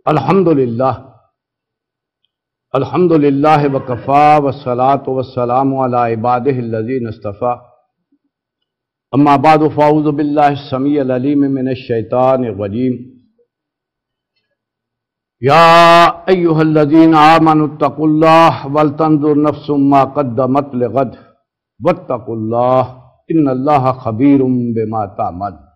الحمدللہ الحمدللہ وکفا والصلاة والسلام علی عبادہ الذین اصطفیٰ اما بعد فاعوذ باللہ السمیع العلیم من الشیطان الرجیم یا ایہا الذین آمنوا اتقوا اللہ ولتنظر نفس ما قدمت لغد واتقوا اللہ ان اللہ خبیر بما تعملون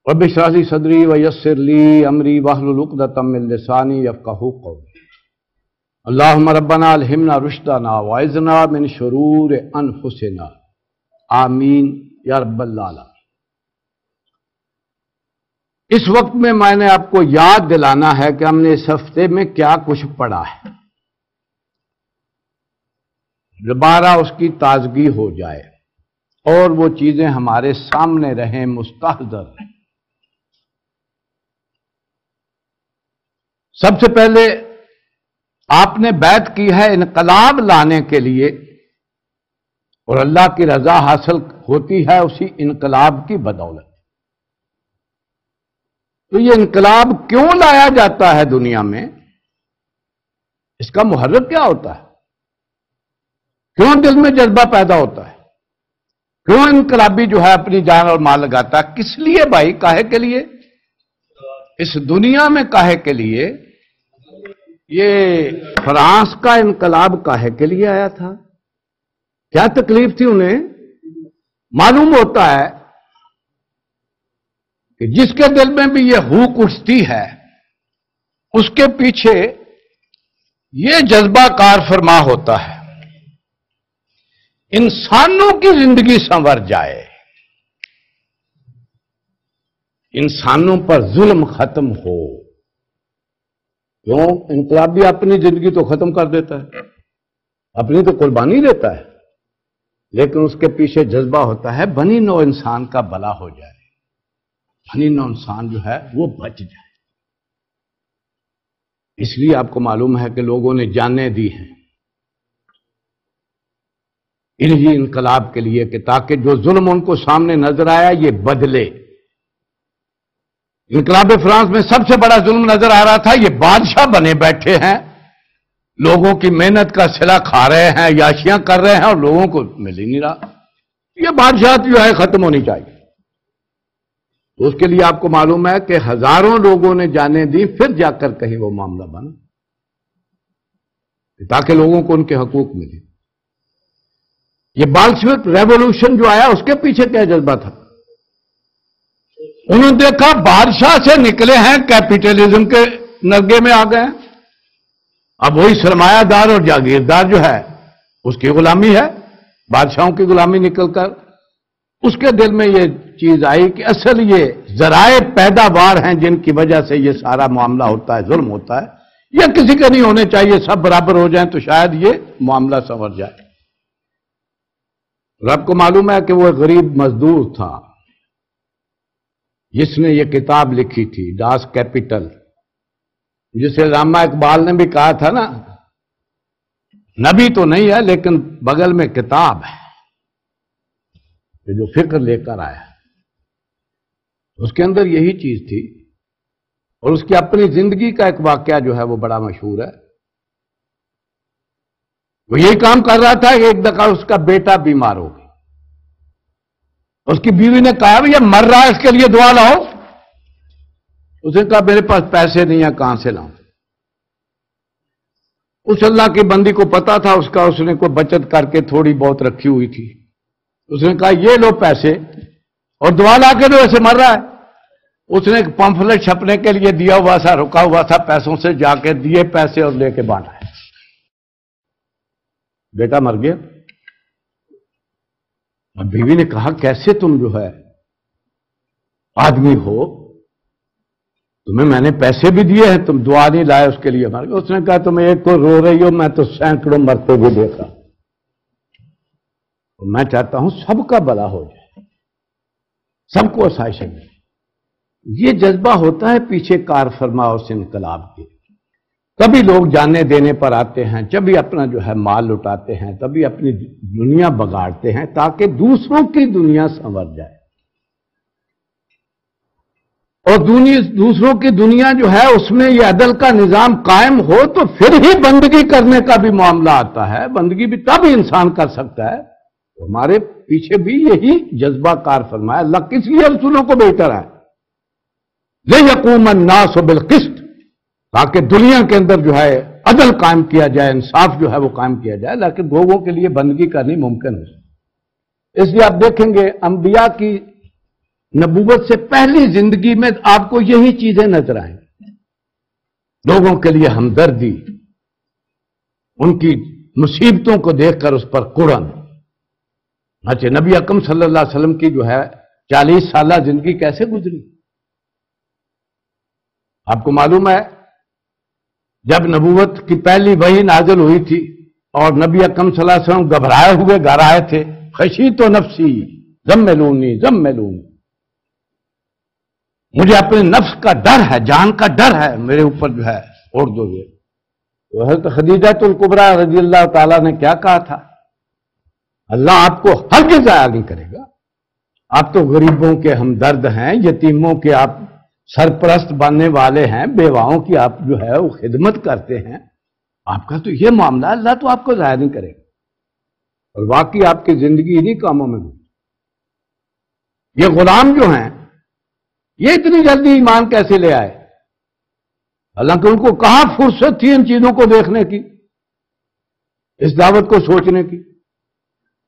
رب اشرح لی صدری ویسر لی امری واحلل عقدۃ من لسانی یفقہوا قولی اللہم ربنا الہمنا رشدنا واعذنا من شرور انفسنا آمین یا رب العالمین۔ اس وقت میں نے آپ کو یاد دلانا ہے کہ ہم نے اس ہفتے میں کیا کچھ پڑھا ہے، دوبارہ اس کی تازگی ہو جائے اور وہ چیزیں ہمارے سامنے رہیں، مستحضر رہیں۔ سب سے پہلے آپ نے بیعت کی ہے انقلاب لانے کے لیے، اور اللہ کی رضا حاصل ہوتی ہے اسی انقلاب کی بدولت۔ تو یہ انقلاب کیوں لایا جاتا ہے دنیا میں؟ اس کا محرک کیا ہوتا ہے؟ کیوں دل میں جذبہ پیدا ہوتا ہے؟ کیوں انقلابی جو ہے اپنی جان اور مال لگاتا ہے؟ کس لیے بھائی؟ کاہے کے لیے؟ اس دنیا میں کاہے کے لیے؟ یہ فرانس کا انقلاب کاہے کے لیے آیا تھا؟ کیا تکلیف تھی انہیں؟ معلوم ہوتا ہے کہ جس کے دل میں بھی یہ ہوک اٹھتی ہے اس کے پیچھے یہ جذبہ کار فرما ہوتا ہے، انسانوں کی زندگی سنور جائے، انسانوں پر ظلم ختم ہو۔ کیوں؟ انقلابی اپنی زندگی تو ختم کر دیتا ہے، اپنی تو قربانی دیتا ہے، لیکن اس کے پیچھے جذبہ ہوتا ہے بنی نوع انسان کا بھلا ہو جائے، بنی نوع انسان جو ہے وہ بچ جائے۔ اس لیے آپ کو معلوم ہے کہ لوگوں نے جانیں دی ہیں انہی انقلاب کے لیے کہ تاکہ جو ظلم ان کو سامنے نظر آیا یہ بدلے۔ انقلاب فرانس میں سب سے بڑا ظلم نظر آ رہا تھا، یہ بادشاہ بنے بیٹھے ہیں، لوگوں کی محنت کا صلہ کھا رہے ہیں، یاشیاں کر رہے ہیں اور لوگوں کو مل ہی نہیں رہا۔ یہ بادشاہت جو ہے ختم ہونی چاہیے۔ تو اس کے لیے آپ کو معلوم ہے کہ ہزاروں لوگوں نے جانیں دی، پھر جا کر کہیں وہ معاملہ بنا تاکہ لوگوں کو ان کے حقوق ملے۔ یہ بلشوک ریولوشن جو آیا اس کے پیچھے کیا جذبہ تھا؟ انہوں نے دیکھا بادشاہ سے نکلے ہیں، کیپیٹلزم کے نرگے میں آ گئے ہیں، اب وہی سرمایہ دار اور جاگیردار جو ہے اس کی غلامی ہے، بادشاہوں کی غلامی نکل کر اس کے دل میں یہ چیز آئی کہ اصل یہ ذرائع پیداوار ہیں جن کی وجہ سے یہ سارا معاملہ ہوتا ہے، ظلم ہوتا ہے، یہ کسی کے نہیں ہونے چاہیے، سب برابر ہو جائیں تو شاید یہ معاملہ سنور جائے۔ اور آپ کو معلوم ہے کہ وہ غریب مزدور تھا جس نے یہ کتاب لکھی تھی ڈاس کیپیٹل، جسے علامہ اقبال نے بھی کہا تھا نا، نبی تو نہیں ہے لیکن بغل میں کتاب ہے جو فکر لے کر آیا۔ اس کے اندر یہی چیز تھی، اور اس کی اپنی زندگی کا ایک واقعہ جو ہے وہ بڑا مشہور ہے۔ وہ یہی کام کر رہا تھا کہ ایک دفعہ اس کا بیٹا بیمار ہو گیا، اس کی بیوی نے کہا یہ مر رہا ہے، اس کے لیے دعا لاؤ۔ اس نے کہا میرے پاس پیسے نہیں ہیں، کہاں سے لاؤں؟ اس اللہ کی بندی کو پتا تھا اس نے کوئی بچت کر کے تھوڑی بہت رکھی ہوئی تھی، اس نے کہا یہ لو پیسے اور دعا لا کے دو، ایسے مر رہا ہے۔ اس نے ایک پمفلٹ چھپنے کے لیے دیا ہوا تھا، رکا ہوا تھا پیسوں سے، جا کے دیے پیسے اور لے کے باندھا ہے، بیٹا مر گیا۔ اب بیوی نے کہا کیسے تم جو ہے آدمی ہو، تمہیں میں نے پیسے بھی دیے ہیں، تم دعا نہیں لائے اس کے لیے مر گئے۔ اس نے کہا تم ایک کو رو رہی ہو، میں تو سینکڑوں مرتے ہوئے دیکھا، میں چاہتا ہوں سب کا بھلا ہو جائے، سب کو آسائش ملے۔ یہ جذبہ ہوتا ہے پیچھے کار فرما اس انقلاب کے۔ کبھی لوگ جانے دینے پر آتے ہیں، کبھی اپنا جو ہے مال لٹاتے ہیں، کبھی اپنی دنیا بگاڑتے ہیں تاکہ دوسروں کی دنیا سنور جائے۔ اور دوسروں کی دنیا جو ہے اس میں یہ عدل کا نظام قائم ہو تو پھر ہی بندگی کرنے کا بھی معاملہ آتا ہے. بندگی بھی تب انسان کر سکتا ہے. ہمارے پیچھے بھی یہی جذبہ کار فرمایا. اللہ کس لیے رسولوں کو بھیجتا ہے؟ لِيَقُومَ النَّاسُ بِالْقِسْطِ، تاکہ دنیا کے اندر جو ہے عدل قائم کیا جائے، انصاف جو ہے وہ قائم کیا جائے. لیکن لوگوں کے لیے بندگی کرنی ممکن ہے. اس لیے آپ دیکھیں گے انبیاء کی نبوت سے پہلی زندگی میں آپ کو یہی چیزیں نظر آئیں گی. لوگوں کے لیے ہمدردی، ان کی مصیبتوں کو دیکھ کر اس پر قرآن. اچھا، نبی اکرم صلی اللہ علیہ وسلم کی جو ہے 40 سالہ زندگی کیسے گزری؟ آپ کو معلوم ہے جب نبوت کی پہلی وحی نازل ہوئی تھی اور نبی اکرم صلی اللہ علیہ وسلم گھبرائے ہوئے گھر آئے تھے، خشیت نفسی زملونی زملونی، مجھے اپنے نفس کا ڈر ہے، جان کا ڈر ہے، میرے اوپر جو ہے اوڑھ دو گے. تو حضرت خدیجہ الکبریٰ رضی اللہ تعالیٰ نے کیا کہا تھا؟ اللہ آپ کو ہرگز ضائع نہیں کرے گا. آپ تو غریبوں کے ہمدرد ہیں، یتیموں کے آپ سرپرست بننے والے ہیں، بیواؤں کی آپ جو ہے وہ خدمت کرتے ہیں. آپ کا تو یہ معاملہ، اللہ تو آپ کو ضائع نہیں کرے گا. اور واقعی آپ کی زندگی انہی کاموں میں گزری. یہ غلام جو ہیں یہ اتنی جلدی ایمان کیسے لے آئے؟ حالانکہ ان کو کہاں فرصت تھی ان چیزوں کو دیکھنے کی، اس دعوت کو سوچنے کی.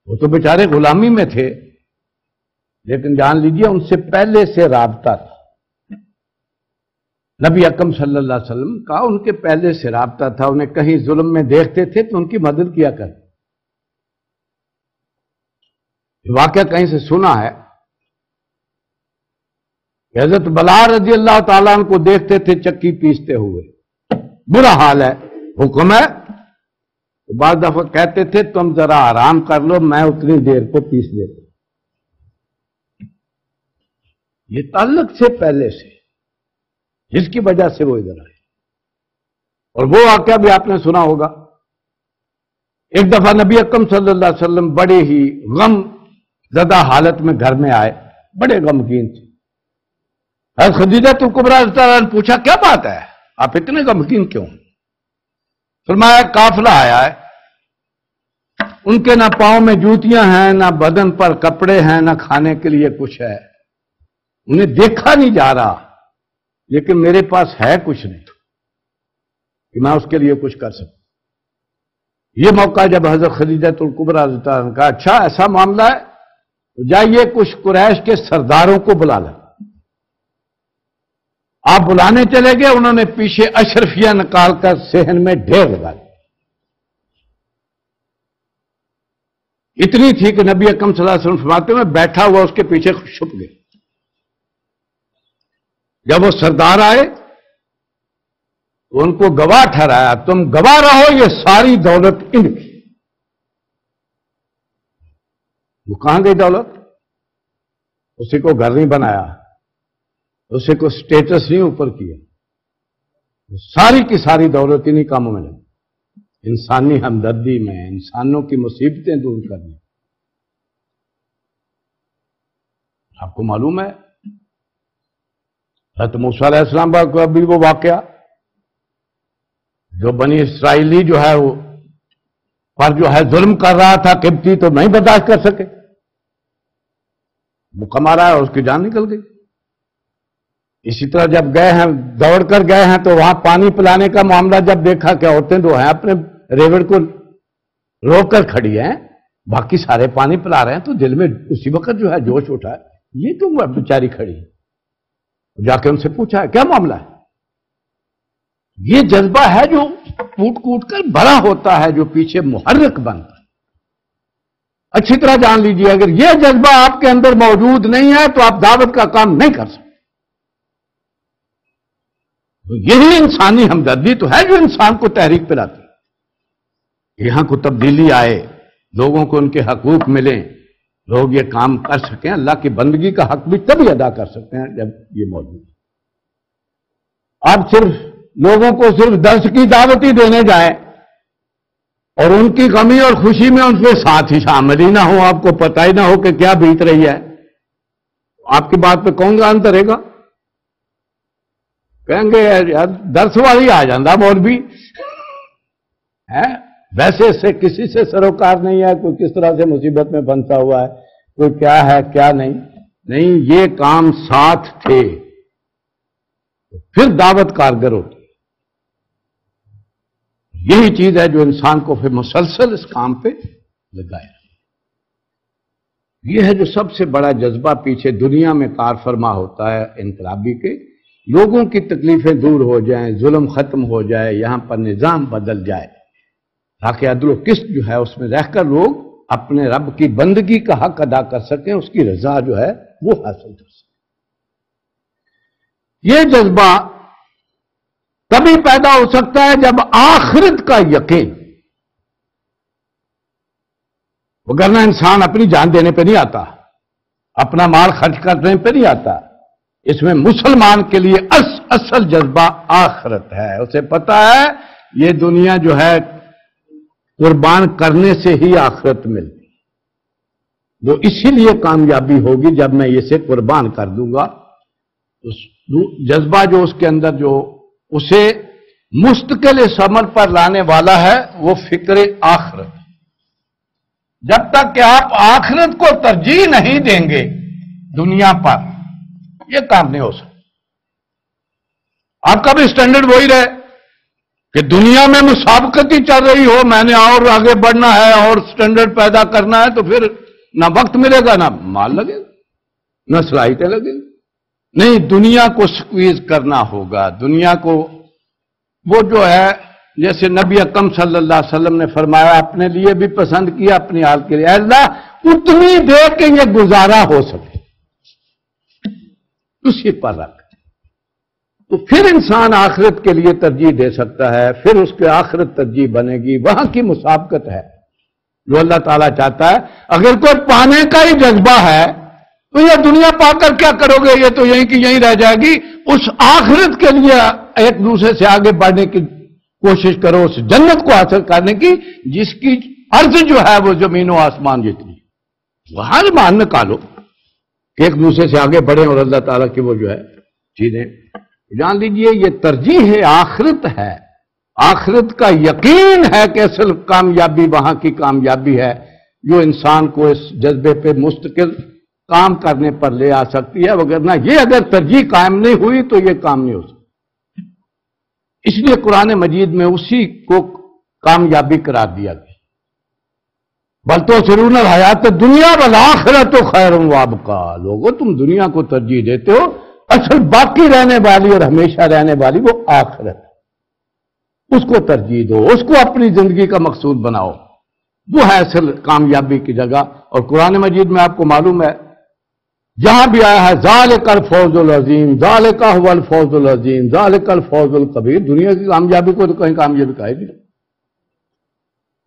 وہ تو بیچارے غلامی میں تھے، لیکن جان لیجیے ان سے پہلے سے رابطہ تھا. نبی اکرم صلی اللہ علیہ وسلم کا ان کے پہلے سے رابطہ تھا. انہیں کہیں ظلم میں دیکھتے تھے تو ان کی مدد کیا کرتے. واقعہ کہیں سے سنا ہے کہ حضرت بلال رضی اللہ تعالیٰ عنہ کو دیکھتے تھے چکی پیستے ہوئے، برا حال ہے، حکم ہے. تو بعض دفعہ کہتے تھے تم ذرا آرام کر لو، میں اتنی دیر کو پیس لیتا. یہ تعلق سے پہلے سے، جس کی وجہ سے وہ ادھر آئے. اور وہ واقعہ بھی آپ نے سنا ہوگا. ایک دفعہ نبی اکرم صلی اللہ علیہ وسلم بڑے ہی غم زدہ حالت میں گھر میں آئے، بڑے غمگین تھے. حضرت خدیجہ الکبریٰ رضی اللہ عنہا نے پوچھا کیا بات ہے، آپ اتنے غمگین کیوں؟ فرمایا قافلہ آیا ہے، ان کے نہ پاؤں میں جوتیاں ہیں، نہ بدن پر کپڑے ہیں، نہ کھانے کے لیے کچھ ہے. انہیں دیکھا نہیں جا رہا، لیکن میرے پاس ہے کچھ نہیں کہ میں اس کے لیے کچھ کر سکوں. یہ موقع جب حضرت خدیجہ الکبریٰ رضی اللہ عنہا نے کہا اچھا ایسا معاملہ ہے تو جائیے کچھ قریش کے سرداروں کو بلا لیں. آپ بلانے چلے گئے، انہوں نے پیچھے اشرفیہ نکال کر صحن میں ڈھیر لگا دی. اتنی تھی کہ نبی اکرم صلی اللہ علیہ وسلم فرماتے میں بیٹھا ہوا اس کے پیچھے چھپ گئے. جب وہ سردار آئے تو ان کو گواہ ٹھہرایا، تم گواہ رہو یہ ساری دولت ان کی. وہ کہاں گئی دولت؟ اسی کو گھر نہیں بنایا، اسے کو سٹیٹس نہیں اوپر کیا، ساری کی ساری دولت انہی کاموں میں لگی. انسانی ہمدردی میں، انسانوں کی مصیبتیں دور کرنے. آپ کو معلوم ہے حضرت موسیٰ علیہ السلام کا بھی وہ واقعہ جو بنی اسرائیلی جو ہے وہ پر جو ہے ظلم کر رہا تھا قبطی، تو نہیں برداشت کر سکے، بھوکا مارا ہے، اس کی جان نکل گئی. اسی طرح جب گئے ہیں، دوڑ کر گئے ہیں، تو وہاں پانی پلانے کا معاملہ جب دیکھا کہ عورتیں جو ہیں اپنے ریوڑ کو روک کر کھڑی ہیں، باقی سارے پانی پلا رہے ہیں، تو دل میں اسی وقت جو ہے جوش اٹھا، یہ کیوں بیچاری کھڑی ہے؟ جا کے ان سے پوچھا کیا معاملہ ہے. یہ جذبہ ہے جو کوٹ کوٹ کر بڑا ہوتا ہے، جو پیچھے محرک بنتا ہے. اچھی طرح جان لیجیے اگر یہ جذبہ آپ کے اندر موجود نہیں ہے تو آپ دعوت کا کام نہیں کر سکتے. یہی انسانی ہمدردی تو ہے جو انسان کو تحریک پہ لاتی ہے. یہاں کو تبدیلی آئے، لوگوں کو ان کے حقوق ملیں، لوگ یہ کام کر سکیں. اللہ کی بندگی کا حق بھی تبھی ادا کر سکتے ہیں جب یہ موجود ہے. آپ صرف لوگوں کو صرف درس کی دعوت ہی دینے جائیں اور ان کی غمی اور خوشی میں ان کے ساتھ ہی شامل ہی نہ ہو، آپ کو پتہ ہی نہ ہو کہ کیا بیت رہی ہے، آپ کی بات پہ کون گان کرے گا؟ کہیں گے یار درس والی آ جاندہ مولوی ہے، ویسے سے کسی سے سروکار نہیں ہے، کوئی کس طرح سے مصیبت میں پھنسا ہوا ہے، کوئی کیا ہے کیا نہیں، یہ کام ساتھ تھے، پھر دعوت کارگر ہوتی۔ یہی چیز ہے جو انسان کو پھر مسلسل اس کام پہ لگائے۔ یہ ہے جو سب سے بڑا جذبہ پیچھے دنیا میں کار فرما ہوتا ہے انقلابی کے، لوگوں کی تکلیفیں دور ہو جائیں، ظلم ختم ہو جائے، یہاں پر نظام بدل جائے، تاکہ عدل و قسط جو ہے اس میں رہ کر لوگ اپنے رب کی بندگی کا حق ادا کر سکیں، اس کی رضا جو ہے وہ حاصل کر سکیں۔ یہ جذبہ تبھی پیدا ہو سکتا ہے جب آخرت کا یقین، وگرنہ انسان اپنی جان دینے پہ نہیں آتا، اپنا مال خرچ کرنے پہ نہیں آتا۔ اس میں مسلمان کے لیے اصل جذبہ آخرت ہے، اسے پتا ہے یہ دنیا جو ہے قربان کرنے سے ہی آخرت ملتی، وہ اسی لیے کامیابی ہوگی جب میں اسے قربان کر دوں گا۔ جذبہ جو اس کے اندر جو اسے مستقل اس عمل پر لانے والا ہے وہ فکر آخرت۔ جب تک کہ آپ آخرت کو ترجیح نہیں دیں گے دنیا پر، یہ کام نہیں ہو سکتا۔ آپ کا بھی سٹینڈرڈ وہی رہے کہ دنیا میں مسابقت ہی چل رہی ہو، میں نے اور آگے بڑھنا ہے اور سٹینڈرڈ پیدا کرنا ہے، تو پھر نہ وقت ملے گا، نہ مال لگے گا، نہ صلاحیتیں لگے گی۔ نہیں، دنیا کو سکویز کرنا ہوگا، دنیا کو وہ جو ہے جیسے نبی اکرم صلی اللہ علیہ وسلم نے فرمایا، اپنے لیے بھی پسند کیا، اپنی حال کے لیے، اے اللہ اتنی دے کہ یہ گزارا ہو سکے، اسی پر رکھ۔ تو پھر انسان آخرت کے لیے ترجیح دے سکتا ہے، پھر اس کے آخرت ترجیح بنے گی، وہاں کی مسابقت ہے جو اللہ تعالیٰ چاہتا ہے۔ اگر کوئی پانے کا ہی جذبہ ہے تو یہ دنیا پا کر کیا کرو گے، یہ تو یہیں کی یہیں رہ جائے گی۔ اس آخرت کے لیے ایک دوسرے سے آگے بڑھنے کی کوشش کرو، اس جنت کو حاصل کرنے کی جس کی عرض جو ہے وہ زمین و آسمان جتنی، وہ ہر مان نکالو کہ ایک دوسرے سے آگے بڑھیں اور اللہ تعالیٰ کی وہ جو ہے چیزیں جان لیجئے۔ یہ ترجیح آخرت ہے، آخرت کا یقین ہے کہ اصل کامیابی وہاں کی کامیابی ہے جو انسان کو اس جذبے پہ مستقل کام کرنے پر لے آ سکتی ہے، وگرنہ یہ اگر ترجیح قائم نہیں ہوئی تو یہ کام نہیں ہو سکتا۔ اس لیے قرآن مجید میں اسی کو کامیابی قرار دیا گیا، بل تؤثرون الحیات الدنیا والآخرۃ خیر وابقیٰ۔ لوگوں تم دنیا کو ترجیح دیتے ہو، اصل باقی رہنے والی اور ہمیشہ رہنے والی وہ آخرت، اس کو ترجیح دو، اس کو اپنی زندگی کا مقصود بناؤ، وہ ہے اصل کامیابی کی جگہ۔ اور قرآن مجید میں آپ کو معلوم ہے جہاں بھی آیا ہے ذالک الفوز العظیم، ذالک هو الفوز العظیم، ذالک الفوز الکبیر، دنیا کی کامیابی کو تو کہیں کامیابی کہے بھی نہیں،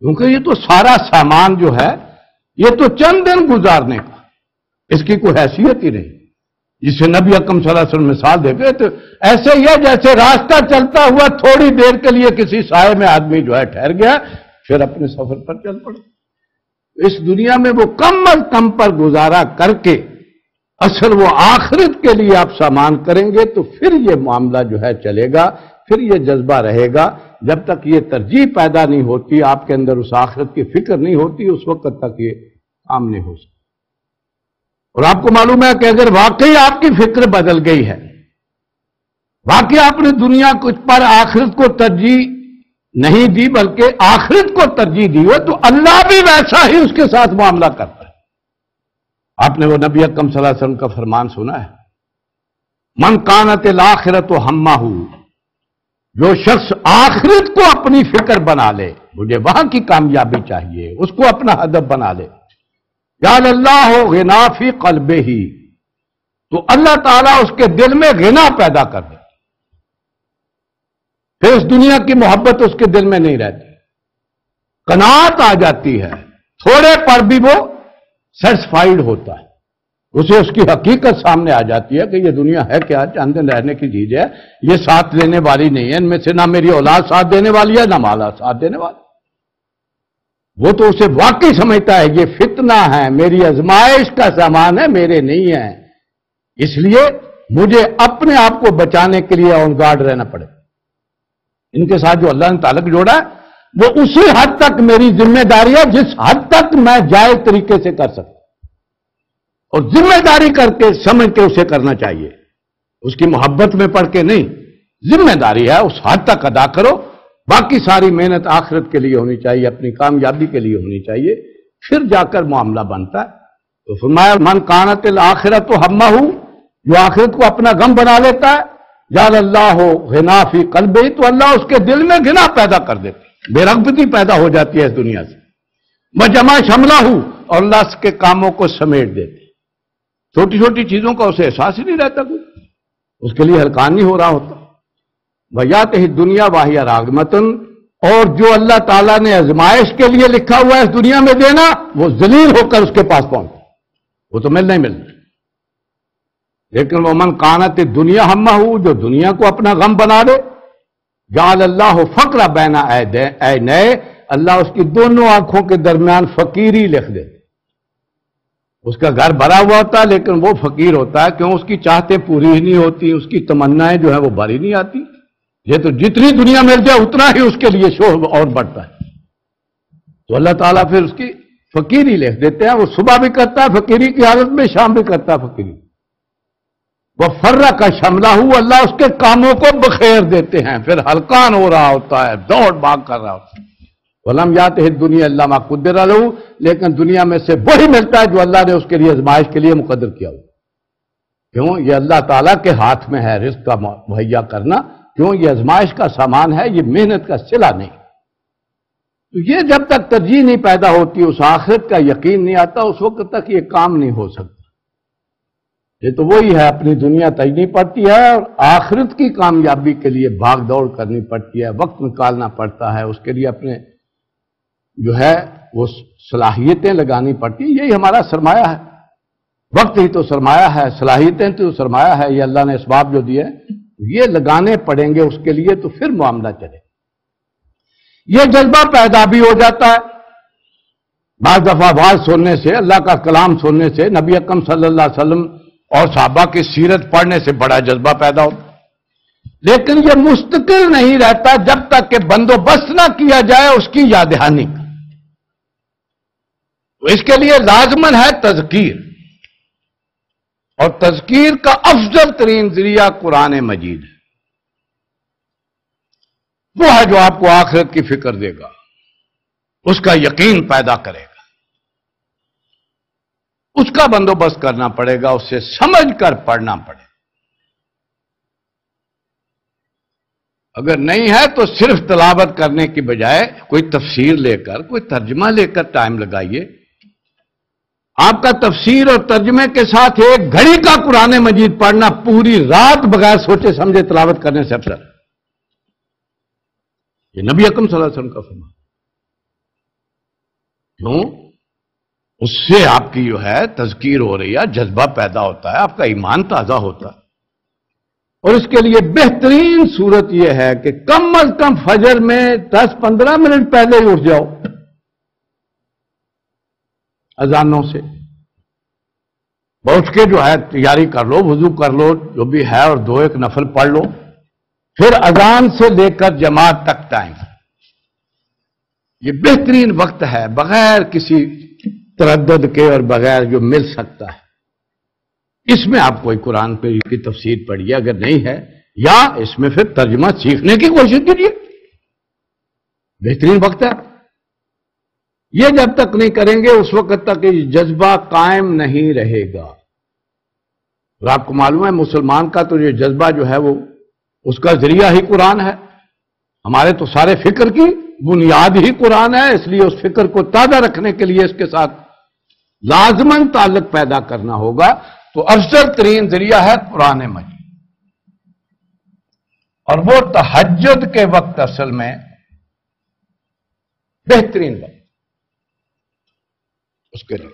کیونکہ یہ تو سارا سامان جو ہے یہ تو چند دن گزارنے کا، اس کی کوئی حیثیت ہی نہیں۔ جسے نبی اکرم صلی اللہ علیہ وسلم مثال دیتے تو ایسے ہی ہے جیسے راستہ چلتا ہوا تھوڑی دیر کے لیے کسی سائے میں آدمی جو ہے ٹھہر گیا، پھر اپنے سفر پر چل پڑے۔ اس دنیا میں وہ کم از کم پر گزارا کر کے اصل وہ آخرت کے لیے آپ سامان کریں گے تو پھر یہ معاملہ جو ہے چلے گا، پھر یہ جذبہ رہے گا۔ جب تک یہ ترجیح پیدا نہیں ہوتی، آپ کے اندر اس آخرت کی فکر نہیں ہوتی، اس وقت تک یہ کام نہیں ہو سکتا۔ اور آپ کو معلوم ہے کہ اگر واقعی آپ کی فکر بدل گئی ہے، واقعی آپ نے دنیا پر آخرت کو ترجیح نہیں دی بلکہ آخرت کو ترجیح دی ہو، تو اللہ بھی ویسا ہی اس کے ساتھ معاملہ کرتا ہے۔ آپ نے وہ نبی اکرم صلی اللہ علیہ وسلم کا فرمان سنا ہے، من کانت الآخرۃ ہمہ، جو شخص آخرت کو اپنی فکر بنا لے، مجھے وہاں کی کامیابی چاہیے، اس کو اپنا ہدف بنا لے، جعل اللہ غنا فی قلبہ، تو اللہ تعالیٰ اس کے دل میں غنا پیدا کر دے، پھر اس دنیا کی محبت اس کے دل میں نہیں رہتی، قناعت آ جاتی ہے، تھوڑے پر بھی وہ سیٹسفائیڈ ہوتا ہے، اسے اس کی حقیقت سامنے آ جاتی ہے کہ یہ دنیا ہے کیا، چند دن رہنے کی چیز ہے، یہ ساتھ لینے والی نہیں ہے، ان میں سے نہ میری اولاد ساتھ دینے والی ہے نہ مالا ساتھ دینے والی۔ وہ تو اسے واقعی سمجھتا ہے یہ فتنہ ہے، میری آزمائش کا سامان ہے، میرے نہیں ہے، اس لیے مجھے اپنے آپ کو بچانے کے لیے آن گارڈ رہنا پڑے. ان کے ساتھ جو اللہ نے تعلق جوڑا ہے وہ اسی حد تک میری ذمہ داری ہے جس حد تک میں جائز طریقے سے کر سکتا ہوں، اور ذمہ داری کر کے سمجھ کے اسے کرنا چاہیے، اس کی محبت میں پڑھ کے نہیں. ذمہ داری ہے اس حد تک ادا کرو، باقی ساری محنت آخرت کے لیے ہونی چاہیے، اپنی کامیابی کے لیے ہونی چاہیے، پھر جا کر معاملہ بنتا ہے. تو فرمایا من کانت الآخرۃ ہمہ، جو آخرت کو اپنا غم بنا لیتا ہے، جعل اللہ غنا فی قلبہ، تو اللہ اس کے دل میں غنا پیدا کر دیتے، بے رغبتی پیدا ہو جاتی ہے اس دنیا سے. وجمع شملہ، اور اللہ اس کے کاموں کو سمیٹ دیتے، چھوٹی چھوٹی چیزوں کا اسے احساس ہی نہیں رہتا، کوئی اس کے لیے ہلکان نہیں ہو رہا ہوتا. وَيَأْتِهِ الدُّنْيَا وَهِيَ رَاغِمَةٌ، اور جو اللہ تعالیٰ نے آزمائش کے لیے لکھا ہوا ہے اس دنیا میں دینا، وہ ذلیل ہو کر اس کے پاس پہنچتا، وہ تو ملنا ہی ملنا. لیکن وَمَنْ كَانَتِ الدُّنْيَا هَمَّهُ، جو دنیا کو اپنا غم بنا دے، جعل اللہ فقر بین عینیہ، اللہ اس کی دونوں آنکھوں کے درمیان فقیری لکھ دے. اس کا گھر بھرا ہوا ہوتا ہے لیکن وہ فقیر ہوتا ہے، کیوں؟ اس کی چاہتیں پوری ہی نہیں ہوتی، اس کی تمنائیں جو ہیں وہ بھری نہیں آتی. یہ تو جتنی دنیا مل جائے اتنا ہی اس کے لیے شوق اور بڑھتا ہے. تو اللہ تعالیٰ پھر اس کی فقیری لکھ دیتے ہیں. وہ صبح بھی کرتا ہے فقیری کی حالت میں، شام بھی کرتا ہے فقیری. وہ فرہ کا شملہ، اللہ اس کے کاموں کو بخیر دیتے ہیں، پھر ہلکان ہو رہا ہوتا ہے، دوڑ بھاگ کر رہا ہوتا ہے. وَلَمْ يَأْتِهِ الدُّنْيَا إِلَّا مَا قُدِّرَ لَهُ، لیکن دنیا میں سے وہی ملتا ہے جو اللہ نے اس کے لیے آزمائش کے لیے مقدر کیا ہوا. کیوں؟ یہ اللہ تعالیٰ کے ہاتھ میں ہے رزق کا مہیا کرنا. کیوں؟ یہ آزمائش کا سامان ہے، یہ محنت کا صلہ نہیں. تو یہ جب تک ترجیح نہیں پیدا ہوتی، اس آخرت کا یقین نہیں آتا، اس وقت تک یہ کام نہیں ہو سکتا. یہ تو وہی ہے، اپنی دنیا تجنی پڑتی ہے اور آخرت کی کامیابی کے لیے بھاگ دوڑ کرنی پڑتی ہے، وقت نکالنا پڑتا ہے، اس کے لیے اپنے جو ہے وہ صلاحیتیں لگانی پڑتی ہیں. یہی ہمارا سرمایہ ہے، وقت ہی تو سرمایہ ہے، صلاحیتیں تو سرمایہ ہے. یہ اللہ نے اسباب جو دیے یہ لگانے پڑیں گے اس کے لیے، تو پھر معاملہ چلے. یہ جذبہ پیدا بھی ہو جاتا ہے. بعض دفعہ آواز سننے سے، اللہ کا کلام سننے سے، نبی اکرم صلی اللہ علیہ وسلم اور صحابہ کی سیرت پڑھنے سے بڑا جذبہ پیدا ہوتا ہے. لیکن یہ مستقل نہیں رہتا جب تک کہ بندوبست نہ کیا جائے اس کی یاد دہانی. اس کے لیے لازمن ہے تذکیر، اور تذکیر کا افضل ترین ذریعہ قرآن مجید ہے. وہ ہے جو آپ کو آخرت کی فکر دے گا، اس کا یقین پیدا کرے گا. اس کا بندوبست کرنا پڑے گا، اسے سمجھ کر پڑھنا پڑے گا. اگر نہیں ہے تو صرف تلاوت کرنے کی بجائے کوئی تفسیر لے کر، کوئی ترجمہ لے کر ٹائم لگائیے. آپ کا تفسیر اور ترجمے کے ساتھ ایک گھڑی کا قرآن مجید پڑھنا پوری رات بغیر سوچے سمجھے تلاوت کرنے سے افضل. یہ نبی اکرم صلی اللہ علیہ وسلم کا فرمان. کیوں؟ اس سے آپ کی جو ہے تذکیر ہو رہی ہے، جذبہ پیدا ہوتا ہے، آپ کا ایمان تازہ ہوتا ہے. اور اس کے لیے بہترین صورت یہ ہے کہ کم از کم فجر میں 10-15 منٹ پہلے ہی اٹھ جاؤ اذانوں سے. اٹھ کے جو ہے تیاری کر لو، وضو کر لو جو بھی ہے، اور 2-1 نفل پڑھ لو. پھر اذان سے لے کر جماعت تک ٹائم، یہ بہترین وقت ہے بغیر کسی تردد کے اور بغیر جو مل سکتا ہے. اس میں آپ کوئی قرآن کی تفسیر پڑھیے اگر نہیں ہے، یا اس میں پھر ترجمہ سیکھنے کی کوشش کیجیے. بہترین وقت ہے. یہ جب تک نہیں کریں گے اس وقت تک یہ جذبہ قائم نہیں رہے گا. اور آپ کو معلوم ہے مسلمان کا تو یہ جذبہ جو ہے وہ اس کا ذریعہ ہی قرآن ہے. ہمارے تو سارے فکر کی بنیاد ہی قرآن ہے. اس لیے اس فکر کو تازہ رکھنے کے لیے اس کے ساتھ لازماً تعلق پیدا کرنا ہوگا. تو افضل ترین ذریعہ ہے قرآن مجید. اور وہ تہجد کے وقت اصل میں بہترین وقت اس کے لیے.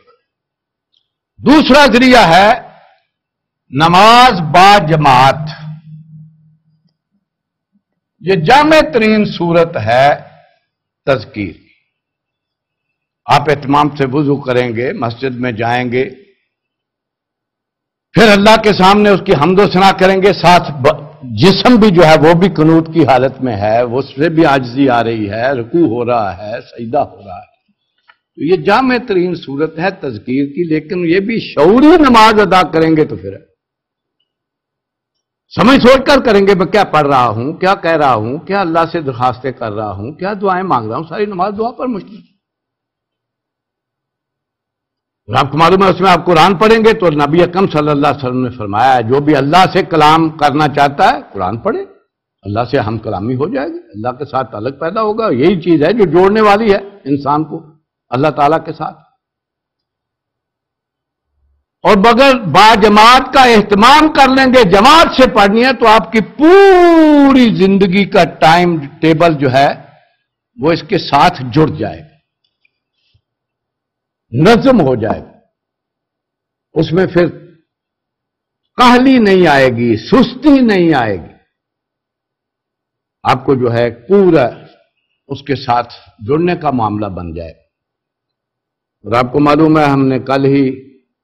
دوسرا ذریعہ ہے نماز با جماعت. یہ جامع ترین صورت ہے تذکیر. آپ اہتمام سے وضو کریں گے، مسجد میں جائیں گے، پھر اللہ کے سامنے اس کی حمد و ثنا کریں گے، ساتھ جسم بھی جو ہے وہ بھی قنوت کی حالت میں ہے، اس سے بھی عاجزی آ رہی ہے، رکوع ہو رہا ہے، سجدہ ہو رہا ہے۔ تو یہ جامع ترین صورت ہے تذکیر کی، لیکن یہ بھی شعوری نماز ادا کریں گے تو پھر سمجھ سوچ کر کریں گے، میں کیا پڑھ رہا ہوں، کیا کہہ رہا ہوں، کیا اللہ سے درخواستیں کر رہا ہوں، کیا دعائیں مانگ رہا ہوں، ساری نماز دعا پر مشتمل۔ اور آپ کو معلوم ہے اس میں آپ قرآن پڑھیں گے تو نبی اکرم صلی اللہ علیہ وسلم نے فرمایا ہے جو بھی اللہ سے کلام کرنا چاہتا ہے قرآن پڑھے، اللہ سے ہم کلامی ہو جائے گی، اللہ کے ساتھ تعلق پیدا ہوگا۔ یہی چیز ہے جو جوڑنے والی ہے انسان کو اللہ تعالیٰ کے ساتھ۔ اور بغیر با جماعت کا اہتمام کر لیں گے، جماعت سے پڑھنی ہے تو آپ کی پوری زندگی کا ٹائم ٹیبل جو ہے وہ اس کے ساتھ جڑ جائے گا، نظم ہو جائے گا، اس میں پھر کاہلی نہیں آئے گی، سستی نہیں آئے گی، آپ کو جو ہے پورا اس کے ساتھ جڑنے کا معاملہ بن جائے گا۔ اور آپ کو معلوم ہے ہم نے کل ہی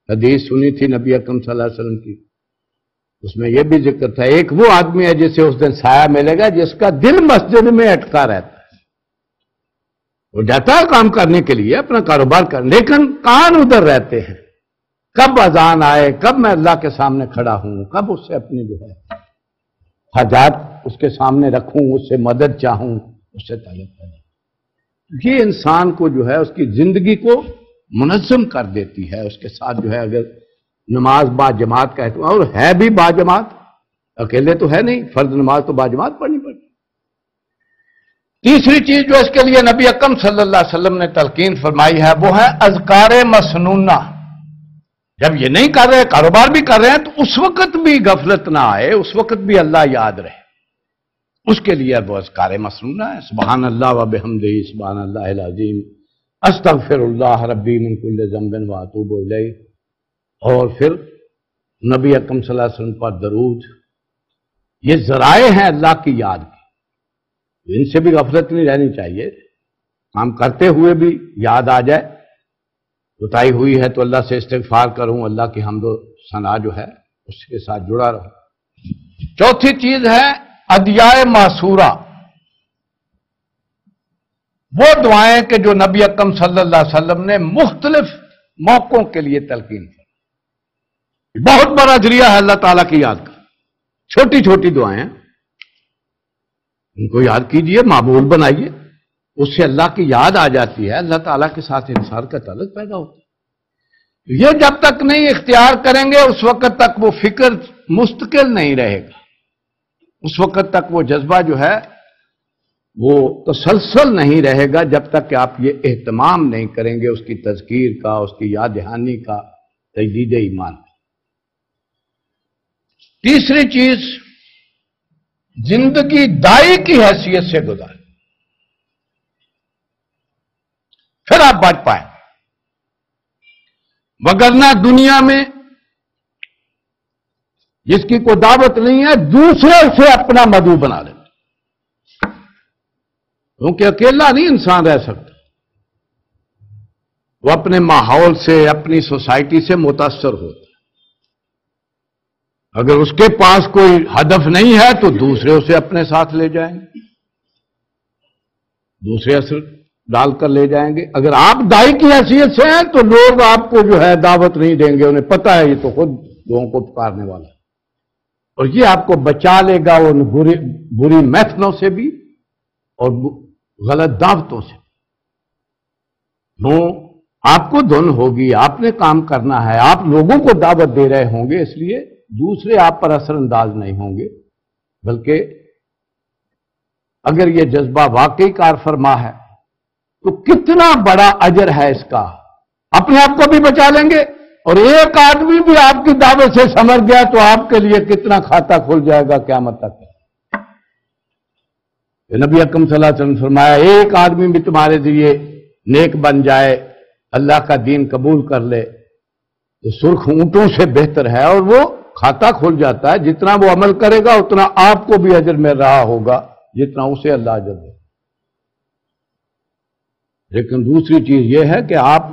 حدیث سنی تھی نبی اکرم صلی اللہ علیہ وسلم کی، اس میں یہ بھی ذکر تھا ایک وہ آدمی ہے جسے اس دن سایہ ملے گا جس کا دل مسجد میں اٹکا رہتا ہے، وہ جاتا ہے کام کرنے کے لیے اپنا کاروبار کر، لیکن کان ادھر رہتے ہیں، کب اذان آئے، کب میں اللہ کے سامنے کھڑا ہوں، کب اس سے اپنی جو ہے حاجات اس کے سامنے رکھوں، اس سے مدد چاہوں، اس سے تعلق پیدا۔ یہ انسان کو جو ہے اس کی زندگی کو منظم کر دیتی ہے، اس کے ساتھ جو ہے اگر نماز با جماعت کا اہتمام، اور ہے بھی با جماعت، اکیلے تو ہے نہیں، فرض نماز تو با جماعت پڑھنی پڑتی۔ تیسری چیز جو اس کے لیے نبی اکرم صلی اللہ علیہ وسلم نے تلقین فرمائی ہے وہ ہے اذکار مسنونہ۔ جب یہ نہیں کر رہے، کاروبار بھی کر رہے ہیں، تو اس وقت بھی غفلت نہ آئے، اس وقت بھی اللہ یاد رہے، اس کے لیے وہ اذکار مسنونہ ہے، سبحان اللہ و بحمدہ سبحان اللہ العظیم، استغفر اللہ ربی من کل ذنب واتوب الیہ، اور پھر نبی اکرم صلی اللہ علیہ وسلم پر درود۔ یہ ذرائع ہیں اللہ کی یاد کی، ان سے بھی غفلت نہیں رہنی چاہیے، کام کرتے ہوئے بھی یاد آ جائے، کوتاہی ہوئی ہے تو اللہ سے استغفار کروں، اللہ کی حمد و ثنا جو ہے اس کے ساتھ جڑا رہوں۔ چوتھی چیز ہے ادعیائے معصورہ، وہ دعائیں کہ جو نبی اکرم صلی اللہ علیہ وسلم نے مختلف موقعوں کے لیے تلقین کی، بہت بڑا ذریعہ ہے اللہ تعالیٰ کی یاد کا۔ چھوٹی چھوٹی دعائیں ان کو یاد کیجئے، معمول بنائیے، اس سے اللہ کی یاد آ جاتی ہے، اللہ تعالیٰ کے ساتھ انسان کا تعلق پیدا ہوتا ہے۔ یہ جب تک نہیں اختیار کریں گے اس وقت تک وہ فکر مستقل نہیں رہے گا، اس وقت تک وہ جذبہ جو ہے وہ تسلسل نہیں رہے گا، جب تک کہ آپ یہ اہتمام نہیں کریں گے اس کی تذکیر کا، اس کی یاد دہانی کا، تجدید ایمان کا۔ تیسری چیز زندگی دائی کی حیثیت سے گزاریں، پھر آپ بچ پائیں، وگرنہ دنیا میں جس کی کوئی دعوت نہیں ہے دوسرے سے اپنا مدعو بنا لیں، کیونکہ اکیلا نہیں انسان رہ سکتا، وہ اپنے ماحول سے، اپنی سوسائٹی سے متاثر ہوتا ہے۔ اگر اس کے پاس کوئی ہدف نہیں ہے تو دوسرے اسے اپنے ساتھ لے جائیں گے، دوسرے اثر ڈال کر لے جائیں گے۔ اگر آپ دائی کی حیثیت سے ہیں تو لوگ آپ کو جو ہے دعوت نہیں دیں گے، انہیں پتہ ہے یہ تو خود لوگوں کو پکارنے والا ہے، اور یہ آپ کو بچا لے گا ان بری محفلوں سے بھی اور غلط دعوتوں سے۔ آپ کو دھن ہوگی، آپ نے کام کرنا ہے، آپ لوگوں کو دعوت دے رہے ہوں گے، اس لیے دوسرے آپ پر اثر انداز نہیں ہوں گے، بلکہ اگر یہ جذبہ واقعی کار فرما ہے تو کتنا بڑا اجر ہے اس کا، اپنے آپ کو بھی بچا لیں گے، اور ایک آدمی بھی آپ کی دعوت سے سمجھ گیا تو آپ کے لیے کتنا کھاتا کھل جائے گا قیامت تک۔ نبی اکرم صلی اللہ علیہ وسلم نے فرمایا ایک آدمی بھی تمہارے ذریعے نیک بن جائے، اللہ کا دین قبول کر لے تو سرخ اونٹوں سے بہتر ہے، اور وہ کھاتا کھل جاتا ہے، جتنا وہ عمل کرے گا اتنا آپ کو بھی اجر مل رہا ہوگا جتنا اسے اللہ اجر دے۔ لیکن دوسری چیز یہ ہے کہ آپ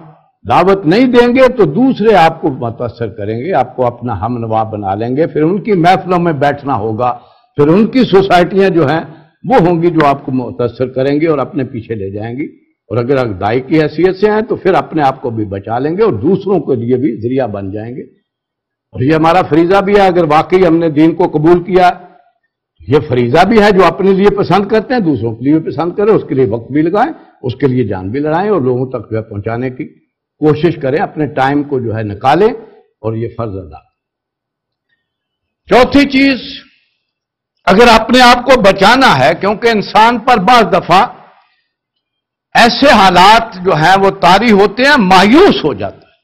دعوت نہیں دیں گے تو دوسرے آپ کو متاثر کریں گے، آپ کو اپنا ہم نوا بنا لیں گے، پھر ان کی محفلوں میں بیٹھنا ہوگا، پھر ان کی سوسائٹیاں جو ہیں وہ ہوں گی جو آپ کو متاثر کریں گے اور اپنے پیچھے لے جائیں گی، اور اگر آپ دائی کی حیثیت سے ہیں تو پھر اپنے آپ کو بھی بچا لیں گے اور دوسروں کے لیے بھی ذریعہ بن جائیں گے۔ اور یہ ہمارا فریضہ بھی ہے، اگر واقعی ہم نے دین کو قبول کیا، یہ فریضہ بھی ہے جو اپنے لیے پسند کرتے ہیں دوسروں کے لیے پسند کریں، اس کے لیے وقت بھی لگائیں، اس کے لیے جان بھی لڑائیں اور لوگوں تک جو ہے پہنچانے کی کوشش کریں، اپنے ٹائم کو جو ہے نکالیں اور یہ فرض ادا۔ چوتھی چیز، اگر اپنے آپ کو بچانا ہے، کیونکہ انسان پر بعض دفعہ ایسے حالات جو ہیں وہ طاری ہوتے ہیں، مایوس ہو جاتا ہے،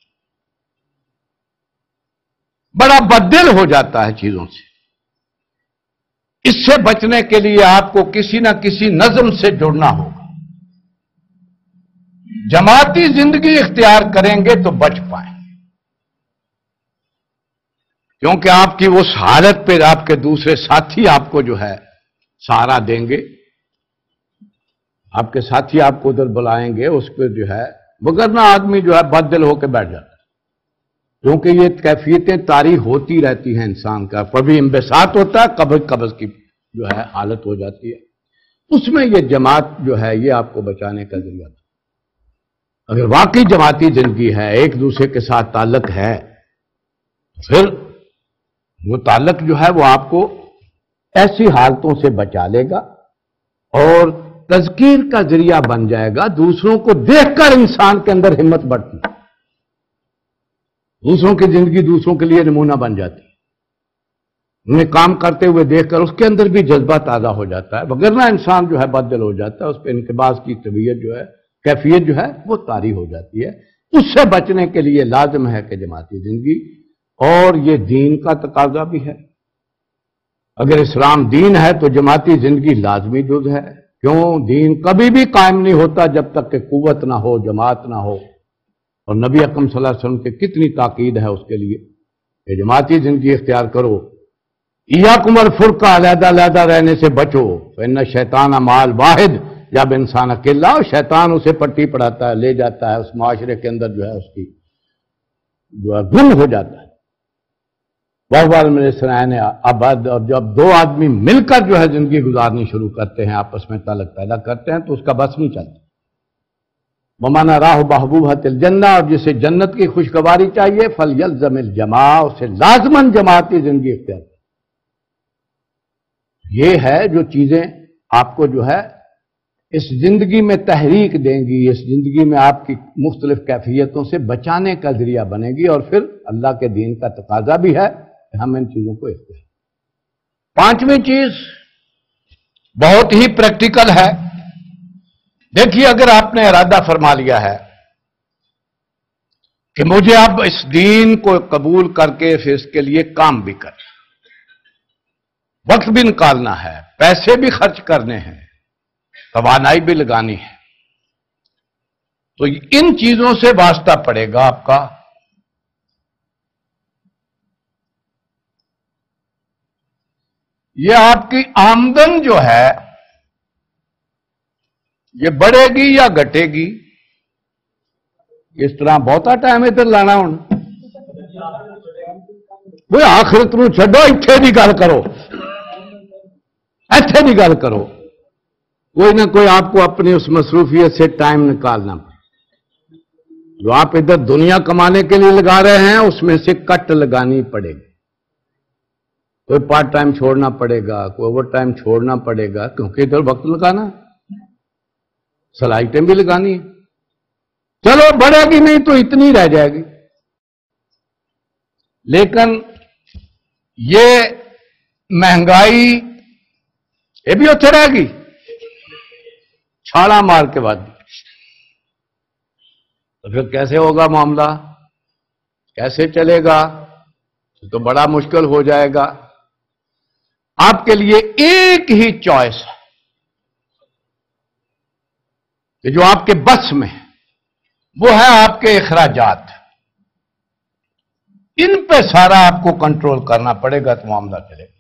بڑا بددل ہو جاتا ہے چیزوں سے، اس سے بچنے کے لیے آپ کو کسی نہ کسی نظم سے جڑنا ہوگا۔ جماعتی زندگی اختیار کریں گے تو بچ پائیں، کیونکہ آپ کی اس حالت پہ آپ کے دوسرے ساتھی آپ کو جو ہے سہارا دیں گے، آپ کے ساتھی آپ کو ادھر بلائیں گے، اس پہ جو ہے وگرنہ آدمی جو ہے بد دل ہو کے بیٹھ جاتا ہے، کیونکہ یہ کیفیتیں طاری ہوتی رہتی ہیں انسان کا، کبھی انبساط ہوتا ہے، کبھی قبض کی جو ہے حالت ہو جاتی ہے، اس میں یہ جماعت جو ہے یہ آپ کو بچانے کا ذریعہ تھا۔ اگر واقعی جماعتی زندگی ہے، ایک دوسرے کے ساتھ تعلق ہے، پھر وہ تعلق جو ہے وہ آپ کو ایسی حالتوں سے بچا لے گا اور تذکیر کا ذریعہ بن جائے گا۔ دوسروں کو دیکھ کر انسان کے اندر ہمت بڑھتی ہے، دوسروں کی زندگی دوسروں کے لیے نمونہ بن جاتی ہے، انہیں کام کرتے ہوئے دیکھ کر اس کے اندر بھی جذبہ تازہ ہو جاتا ہے، وگرنہ انسان جو ہے بد دل ہو جاتا ہے، اس پہ انقباض کی طبیعت جو ہے کیفیت جو ہے وہ طاری ہو جاتی ہے۔ اس سے بچنے کے لیے لازم ہے کہ جماعتی زندگی، اور یہ دین کا تقاضا بھی ہے، اگر اسلام دین ہے تو جماعتی زندگی لازمی جز ہے، کیوں؟ دین کبھی بھی قائم نہیں ہوتا جب تک کہ قوت نہ ہو، جماعت نہ ہو، اور نبی اکرم صلی اللہ علیہ وسلم کی کتنی تاکید ہے اس کے لیے کہ جماعتی زندگی اختیار کرو، ایاکم الفرقہ، علیحدہ علیحدہ رہنے سے بچو، فإن الشیطان مع الواحد، جب انسان اکیلا ہو شیطان اسے پٹی پڑھاتا ہے، لے جاتا ہے، اس معاشرے کے اندر جو ہے اس کی جو ہے گم ہو جاتا ہے۔ بہت میرے سنائن ابد، اور جب دو آدمی مل کر جو ہے زندگی گزارنی شروع کرتے ہیں، آپس میں تعلق پیدا کرتے ہیں، تو اس کا بس نہیں چلتا۔ وَمَنْ رَاهُ بَحْبُوبَةِ الْجَنَّةِ، اور جسے جنت کی خوشگواری چاہیے، فَلْيَلْزَمِ الْجَمَاعَةَ، اسے لازماً جماعتی زندگی اختیار کرے۔ یہ ہے جو چیزیں آپ کو جو ہے اس زندگی میں تحریک دیں گی، اس زندگی میں آپ کی مختلف کیفیتوں سے بچانے کا ذریعہ بنے گی، اور پھر اللہ کے دین کا تقاضا بھی ہے کہ ہم ان چیزوں کو اختیار۔ پانچویں چیز بہت ہی پریکٹیکل ہے، دیکھیے اگر آپ نے ارادہ فرما لیا ہے کہ مجھے اب اس دین کو قبول کر کے پھر اس کے لیے کام بھی کرنا، وقت بھی نکالنا ہے، پیسے بھی خرچ کرنے ہیں، توانائی بھی لگانی ہے، تو ان چیزوں سے واسطہ پڑے گا آپ کا۔ یہ آپ کی آمدن جو ہے یہ بڑھے گی یا گھٹے گی؟ اس طرح بہتا ٹائم ادھر لانا ہوں وہ آخرت نو چھڈو، اتھے دی گل کرو، ایتھے دی گل کرو، کوئی نہ کوئی آپ کو اپنی اس مصروفیت سے ٹائم نکالنا پڑے، جو آپ ادھر دنیا کمانے کے لیے لگا رہے ہیں اس میں سے کٹ لگانی پڑے گی، کوئی پارٹ ٹائم چھوڑنا پڑے گا، کوئی اوور ٹائم چھوڑنا پڑے گا، کیونکہ ادھر وقت لگانا، صلاحیتیں بھی لگانی ہے۔ چلو بڑھے گی نہیں تو اتنی رہ جائے گی، لیکن یہ مہنگائی یہ بھی اتنے رہے گی، چھاڑا مار کے بعد تو پھر کیسے ہوگا معاملہ، کیسے چلے گا؟ تو بڑا مشکل ہو جائے گا۔ آپ کے لیے ایک ہی چوائس ہے کہ جو آپ کے بس میں ہے، وہ ہے آپ کے اخراجات، ان پہ سارا آپ کو کنٹرول کرنا پڑے گا تو معاملہ چلے گا،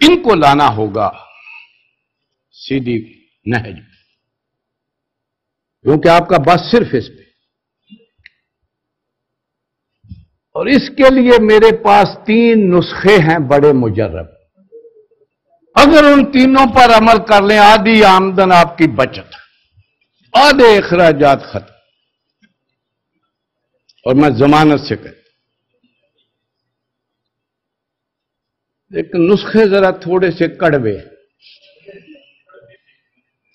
ان کو لانا ہوگا سیدھی نہج۔ کیونکہ آپ کا بس صرف اس پہ. اور اس کے لیے میرے پاس 3 نسخے ہیں بڑے مجرب. اگر ان تینوں پر عمل کر لیں آدھی آمدن آپ کی بچت، آدھے اخراجات ختم. اور میں ضمانت سے کہتا لیکن نسخے ذرا تھوڑے سے کڑوے.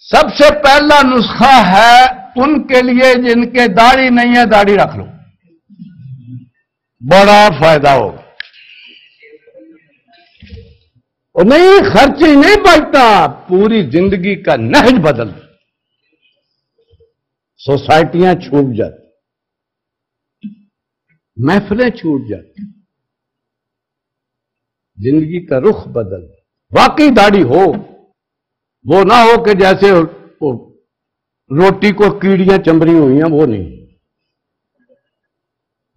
سب سے پہلا نسخہ ہے ان کے لیے جن کے داڑھی نہیں ہے، داڑھی رکھ لو، بڑا فائدہ ہوگا. اور نہیں، خرچ ہی نہیں بچتا، پوری زندگی کا نہج بدل. سوسائٹیاں چھوٹ جاتی، محفلیں چھوٹ جاتی، زندگی کا رخ بدل. واقعی داڑھی ہو، وہ نہ ہو کہ جیسے روٹی کو کیڑیاں چمبری ہوئی ہیں، وہ نہیں،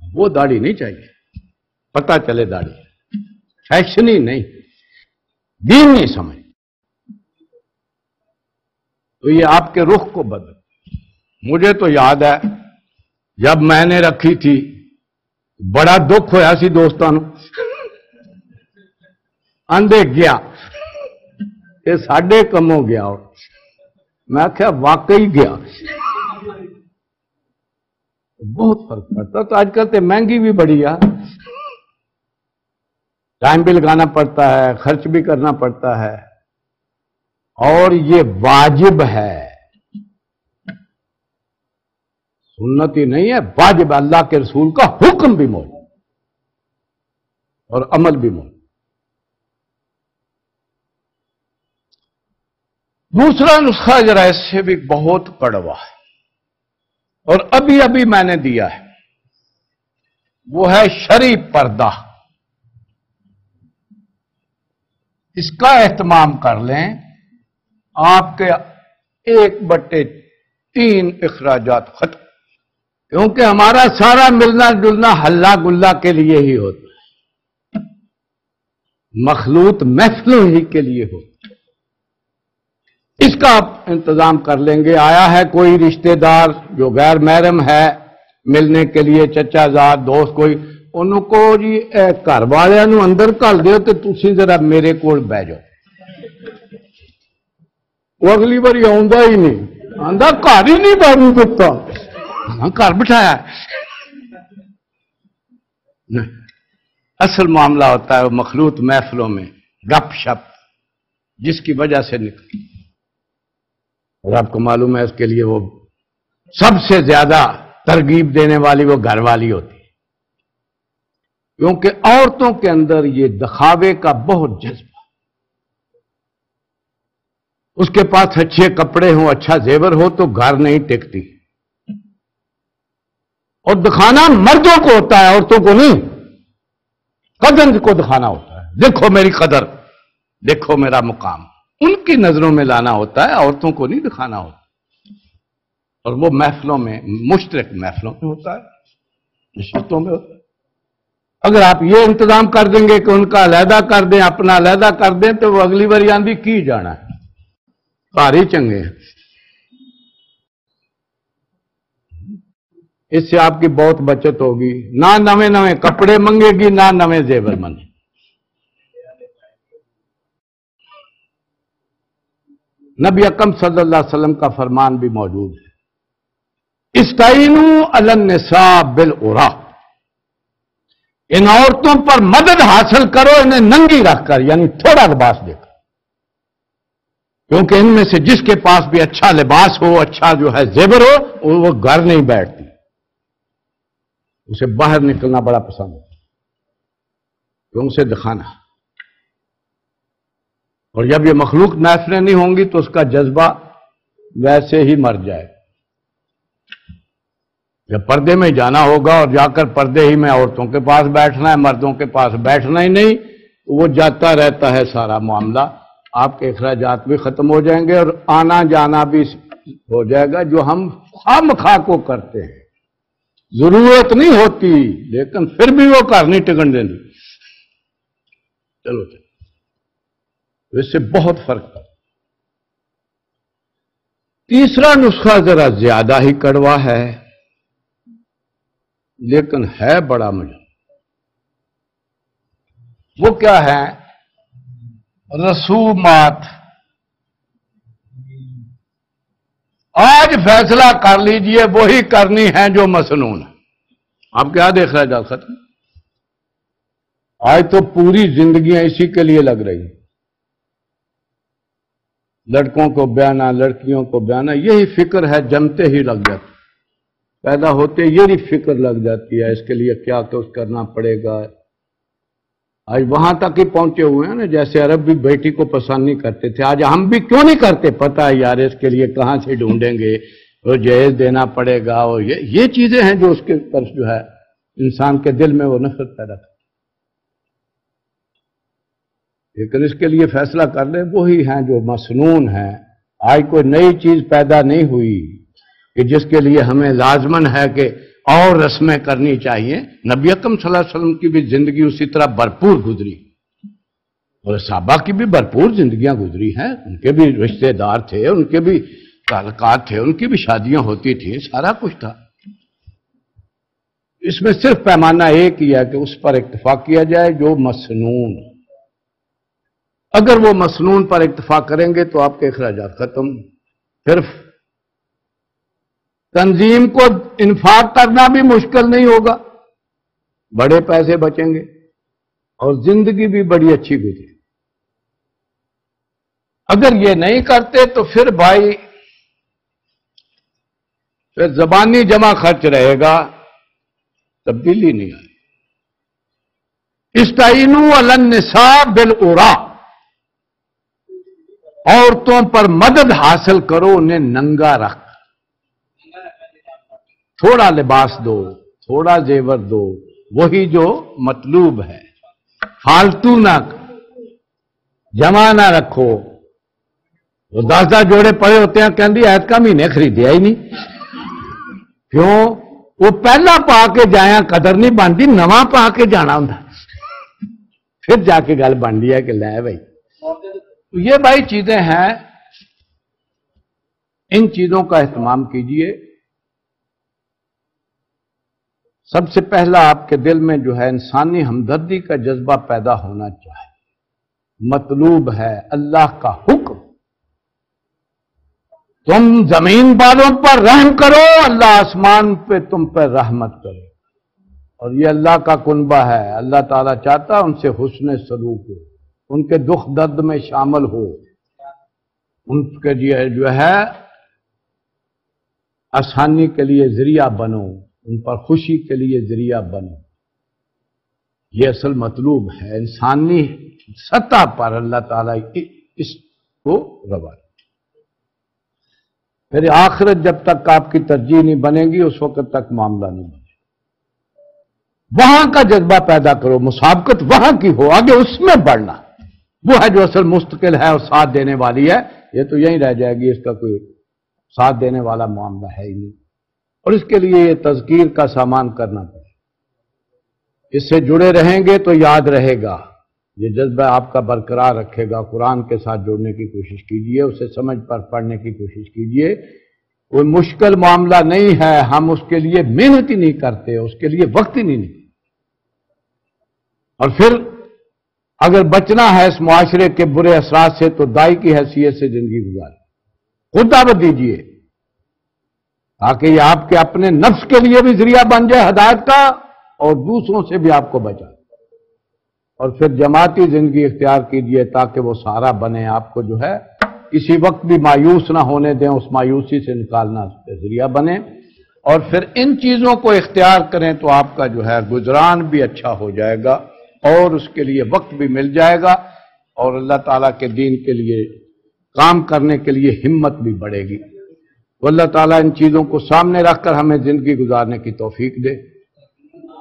وہ داڑھی نہیں چاہیے. پتہ چلے داڑھی فیشنی نہیں، دین نہیں سمجھ. تو یہ آپ کے رخ کو بدل. مجھے تو یاد ہے جب میں نے رکھی تھی بڑا دکھ ہویا سی دوستانوں. آندے گیا یہ ساڈے کموں گیا. میں کہا واقعی گیا. بہت فرق پڑتا. تو آج کل تو مہنگی بھی بڑی ہے، ٹائم بھی لگانا پڑتا ہے، خرچ بھی کرنا پڑتا ہے، اور یہ واجب ہے، سنت ہی نہیں ہے، واجب. اللہ کے رسول کا حکم بھی موجود اور عمل بھی موجود. دوسرا نسخہ ذرا اس سے بھی بہت کڑوا ہے اور ابھی ابھی میں نے دیا ہے، وہ ہے شرعی پردہ. اس کا اہتمام کر لیں، آپ کے 1/3 اخراجات ختم. کیونکہ ہمارا سارا ملنا جلنا ہلا گلا کے لیے ہی ہوتا ہے، مخلوط محفلوں ہی کے لیے ہوتا ہے. اس کا آپ انتظام کر لیں گے. آیا ہے کوئی رشتہ دار جو غیر محرم ہے ملنے کے لیے، چچا زاد دوست کوئی، انہوں کو جی گھر والوں اندر گھل دیو تو تسی ذرا میرے کول بہ جاؤ. وہ اگلی بار آؤندا ہی نہیں، آندا گھر ہی نہیں بہن دیتا، گھر بٹھایا. اصل معاملہ ہوتا ہے وہ مخلوط محفلوں میں گپ شپ جس کی وجہ سے نکل. اور آپ کو معلوم ہے اس کے لیے وہ سب سے زیادہ ترغیب دینے والی وہ گھر والی ہوتی ہے، کیونکہ عورتوں کے اندر یہ دکھاوے کا بہت جذبہ. اس کے پاس اچھے کپڑے ہوں، اچھا زیور ہو تو گھر نہیں ٹکتی. اور دکھانا مردوں کو ہوتا ہے، عورتوں کو نہیں. قدر کو دکھانا ہوتا ہے، دیکھو میری قدر، دیکھو میرا مقام، ان کی نظروں میں لانا ہوتا ہے، عورتوں کو نہیں دکھانا ہوتا. اور وہ محفلوں میں، مشترک محفلوں میں ہوتا ہے، نشستوں میں ہوتا ہے. اگر آپ یہ انتظام کر دیں گے کہ ان کا علیحدہ کر دیں، اپنا علیحدہ کر دیں، تو وہ اگلی بار آندھی کی جانا ہے، کاری چنگے ہیں. اس سے آپ کی بہت بچت ہوگی. نہ نویں کپڑے منگے گی، نہ نویں زیور منگے. نبی اکرم صلی اللہ علیہ وسلم کا فرمان بھی موجود ہے، استعینوا علی النساء بالعراء. ان عورتوں پر مدد حاصل کرو انہیں ننگی رکھ کر، یعنی تھوڑا لباس دے کر. کیونکہ ان میں سے جس کے پاس بھی اچھا لباس ہو، اچھا جو ہے زیور ہو، وہ گھر نہیں بیٹھتی، اسے باہر نکلنا بڑا پسند ہے، کیوں اسے دکھانا. اور جب یہ مخلوق محفلیں نہیں ہوں گی تو اس کا جذبہ ویسے ہی مر جائے. جب پردے میں جانا ہوگا اور جا کر پردے ہی میں عورتوں کے پاس بیٹھنا ہے، مردوں کے پاس بیٹھنا ہی نہیں، وہ جاتا رہتا ہے سارا معاملہ. آپ کے اخراجات بھی ختم ہو جائیں گے اور آنا جانا بھی ہو جائے گا، جو ہم خواہ کو کرتے ہیں. ضرورت نہیں ہوتی لیکن پھر بھی وہ کر نہیں ٹکن دینی. چلو چلو، اس سے بہت فرق پڑتا. تیسرا نسخہ ذرا زیادہ ہی کڑوا ہے، لیکن ہے بڑا مجھے۔ وہ کیا ہے؟ رسومات۔ آج فیصلہ کر لیجئے وہی کرنی ہے جو مسنون ہے۔ آپ کیا دیکھ رہے جا ختم؟ آج تو پوری زندگیاں اسی کے لیے لگ رہی ہیں، لڑکوں کو بیانا، لڑکیوں کو بیانا، یہی فکر ہے، جمتے ہی لگ جاتی، پیدا ہوتے یہی فکر لگ جاتی ہے، اس کے لیے کیا کچھ کرنا پڑے گا۔ آج وہاں تک ہی پہنچے ہوئے ہیں نا، جیسے عرب بھی بیٹی کو پسند نہیں کرتے تھے، آج ہم بھی کیوں نہیں کرتے؟ پتہ ہے یار اس کے لیے کہاں سے ڈھونڈیں گے، وہ جہیز دینا پڑے گا، اور یہ چیزیں ہیں جو اس کے طرف جو ہے انسان کے دل میں وہ نفرت پیدا کرتی۔ لیکن اس کے لیے فیصلہ کر لیں وہی ہیں جو مسنون ہیں۔ آج کوئی نئی چیز پیدا نہیں ہوئی کہ جس کے لیے ہمیں لازمن ہے کہ اور رسمیں کرنی چاہیے۔ نبی اکرم صلی اللہ علیہ وسلم کی بھی زندگی اسی طرح بھرپور گزری، اور صحابہ کی بھی بھرپور زندگیاں گزری ہیں، ان کے بھی رشتہ دار تھے، ان کے بھی تعلقات تھے، ان کی بھی شادیاں ہوتی تھیں، سارا کچھ تھا۔ اس میں صرف پیمانہ ایک ہی ہے کہ اس پر اکتفا کیا جائے جو مسنون۔ اگر وہ مسنون پر اکتفا کریں گے تو آپ کے اخراجات ختم، صرف تنظیم کو انفاق کرنا بھی مشکل نہیں ہوگا، بڑے پیسے بچیں گے، اور زندگی بھی بڑی اچھی گزری۔ اگر یہ نہیں کرتے تو پھر بھائی پھر زبانی جمع خرچ رہے گا، تبدیلی نہیں آئی۔ استعینوا علی النساء بالعراء، عورتوں پر مدد حاصل کرو، انہیں ننگا رکھ، تھوڑا لباس دو، تھوڑا زیور دو، وہی جو مطلوب ہے، فالتو نہ جمع نہ رکھو۔ وہ 10 جوڑے پڑے ہوتے ہیں، کہندی ایت کا مہینے خریدیا ہی نہیں، کیوں؟ وہ پہلا پا کے جایا قدر نہیں بنتی، نواں پا کے جانا ہوں، پھر جا کے گل بن ہے کہ لے بھائی۔ یہ بھائی چیزیں ہیں، ان چیزوں کا اہتمام کیجئے۔ سب سے پہلا آپ کے دل میں جو ہے انسانی ہمدردی کا جذبہ پیدا ہونا چاہیے۔ مطلوب ہے اللہ کا حکم، تم زمین والوں پر رحم کرو، اللہ آسمان پہ تم پر رحمت کرے، اور یہ اللہ کا کنبہ ہے۔ اللہ تعالیٰ چاہتا ان سے حسن سلوک ہو، ان کے دکھ درد میں شامل ہو، ان کے لیے جو ہے آسانی کے لیے ذریعہ بنو، ان پر خوشی کے لیے ذریعہ بنو۔ یہ اصل مطلوب ہے، انسانی سطح پر اللہ تعالیٰ اس کو روا۔ پھر آخرت جب تک آپ کی ترجیح نہیں بنے گی اس وقت تک معاملہ نہیں بنے گا۔ وہاں کا جذبہ پیدا کرو، مسابقت وہاں کی ہو، آگے اس میں بڑھنا، وہ ہے جو اصل مستقل ہے اور ساتھ دینے والی ہے۔ یہ تو یہیں رہ جائے گی، اس کا کوئی ساتھ دینے والا معاملہ ہے ہی نہیں، اور اس کے لیے یہ تذکیر کا سامان کرنا پڑے۔ اس سے جڑے رہیں گے تو یاد رہے گا، یہ جذبہ آپ کا برقرار رکھے گا۔ قرآن کے ساتھ جوڑنے کی کوشش کیجئے، اسے سمجھ پر پڑھنے کی کوشش کیجئے۔ کوئی مشکل معاملہ نہیں ہے، ہم اس کے لیے محنت ہی نہیں کرتے، اس کے لیے وقت ہی نہیں نکلتا۔ اور پھر اگر بچنا ہے اس معاشرے کے برے اثرات سے تو دائی کی حیثیت سے زندگی گزاریں، خود دعوت دیجئے، تاکہ یہ آپ کے اپنے نفس کے لیے بھی ذریعہ بن جائے ہدایت کا، اور دوسروں سے بھی آپ کو بچائے۔ اور پھر جماعتی زندگی اختیار کیجئے تاکہ وہ سارا بنے، آپ کو جو ہے کسی وقت بھی مایوس نہ ہونے دیں، اس مایوسی سے نکالنا اس پہ ذریعہ بنے۔ اور پھر ان چیزوں کو اختیار کریں تو آپ کا جو ہے گزران بھی اچھا ہو جائے گا، اور اس کے لیے وقت بھی مل جائے گا، اور اللہ تعالیٰ کے دین کے لیے کام کرنے کے لیے ہمت بھی بڑھے گی۔ تو اللہ تعالیٰ ان چیزوں کو سامنے رکھ کر ہمیں زندگی گزارنے کی توفیق دے۔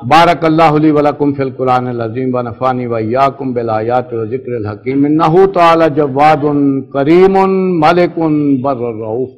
بارک اللہ لی ولکم فی القرآن العظیم ونفعنی وایاکم بالآیات والذکر الحکیم، انہ تعالی جواد کریم ملک بر الرؤوف۔